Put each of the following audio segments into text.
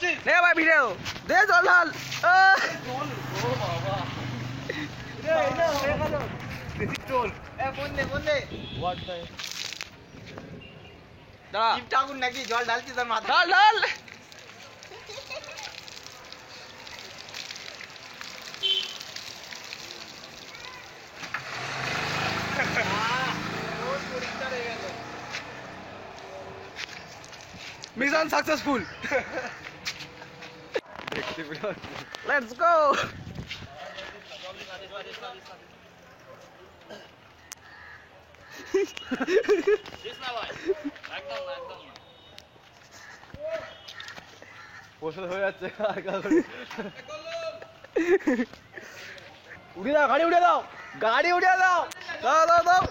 নে ভাই ভিডিও দে জল ঢাল নাকি জল ঢালছি তোর মাথা ঢাল ঢাল মিশন সাকসেসফুল লেটস গো বসে হয়ে যাচ্ছে উঠে দাও গাড়ি উঠে দাও গাড়ি উঠে দাও দাও দাও দাও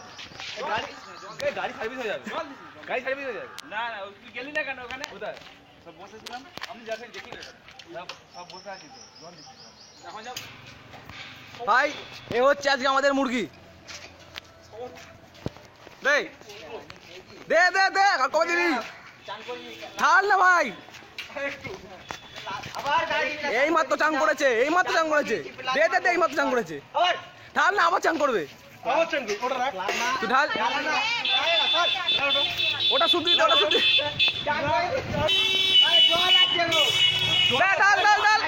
গাড়ি সার্ভিস হয়ে যাবে গাড়ি সার্ভিস হয়ে যাবে না না তুই গেলি না কেন ওখানে কোথায় সব বসেছিলাম আমি যাকে দেখি সব বসে আছি তো জল দিচ্ছি এখন যাও ভাই এ হচ্ছে আজকে আমাদের মুরগি দে দে দে দে কবে দিবি ঢাল না ভাই এই মাত্র চান করেছে এই মাত্র চান করেছে দে দে দে এই মাত্র চান করেছে ঢাল না আবার চান করবে তুই ঢাল ওটা শুধু ওটা শুধু ঢাল ঢাল ঢাল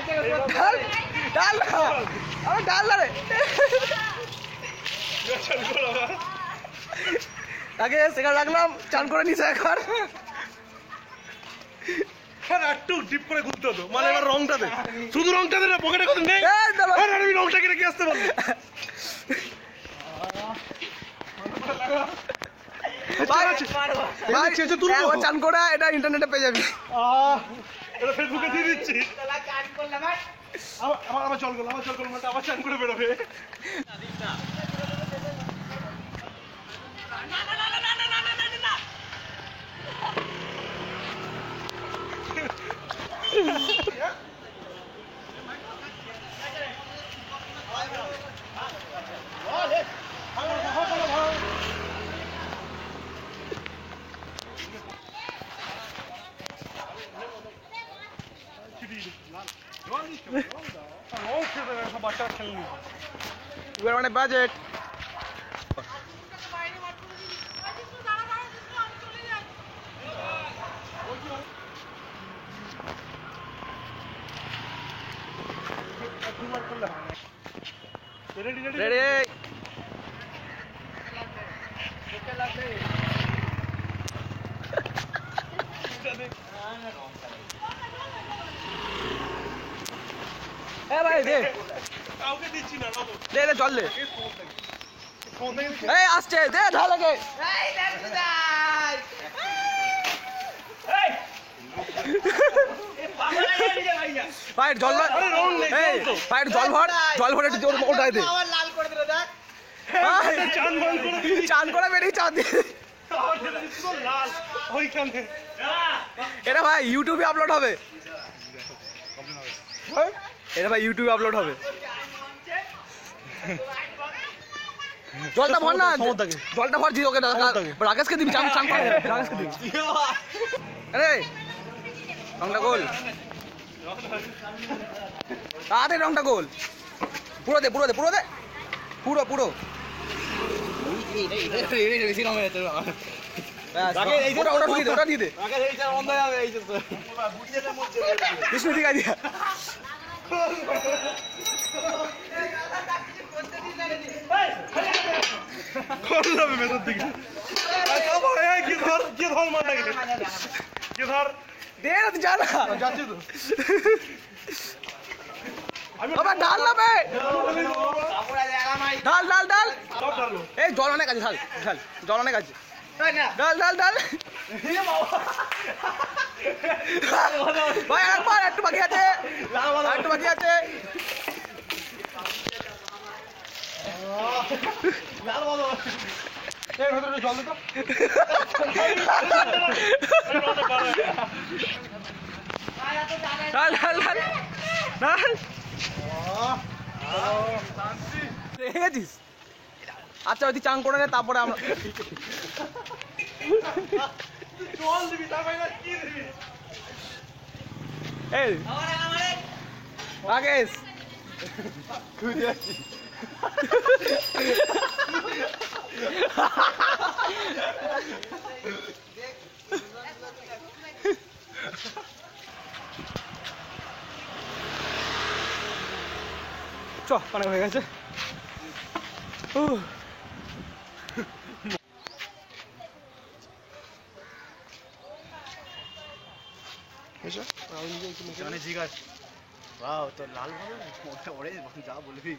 ঢাল ঢাল আরে ঢাল না রে আগে সেখানে রাখলাম চান করে নিছে এখন একটু ডিপ করে ঘুরতে হতো মানে এবার রংটা দে শুধু রংটা দে না পকেটে কত নেই আমি রংটা কিনে কি আসতে পারবো চান করে এটা ইন্টারনেটে পেয়ে যাবি এটা ফেসবুকে দিয়ে দিচ্ছি আমার জল করলো আবার চান করে বেরোবে মানে বাজেট রেডি ভাই দে কাউকে দিচ্ছি না দে দে জল দে এই আসছে দে ঢাল আগে ভাই জল ভাই জল ভরে ওটাই দে চান করে বেরিয়ে চান দিয়ে এটা ভাই ইউটিউবে আপলোড হবে এটা ভাই ইউটিউবে আপলোড হবে জলটা ভর না জলটা ভর দিই ওকে রাকেশকে দিবি চান চান করে রাকেশকে দিবি আরে রংটা গোল আরে রংটা গোল পুরো দে পুরো দে পুরো দে পুরো পুরো বেশি রং হয়ে যাচ্ছে ওটা দিয়ে দে বিষ্ণু ঠিক আছে ঢাল না ঢাল ঢাল ঢাল এই জল অনেক আছে ঢাল ঢাল জল অনেক আছে ঢাল ঢাল ঢাল ভাই একবার একটু বাকি আছে একটু বাকি আছে জল দিত ঢাল ঢাল ঢাল ঢাল দেখে গেছিস আচ্ছা ওই চান করে নে তারপরে আমরা জল দিবি তারপরে কি দিবি এই রাকেশ খুঁজে যাচ্ছি চ অনেক হয়ে গেছে জিজ্ঞাসা वाह तो लाल मोटा ओरे जा बोल भी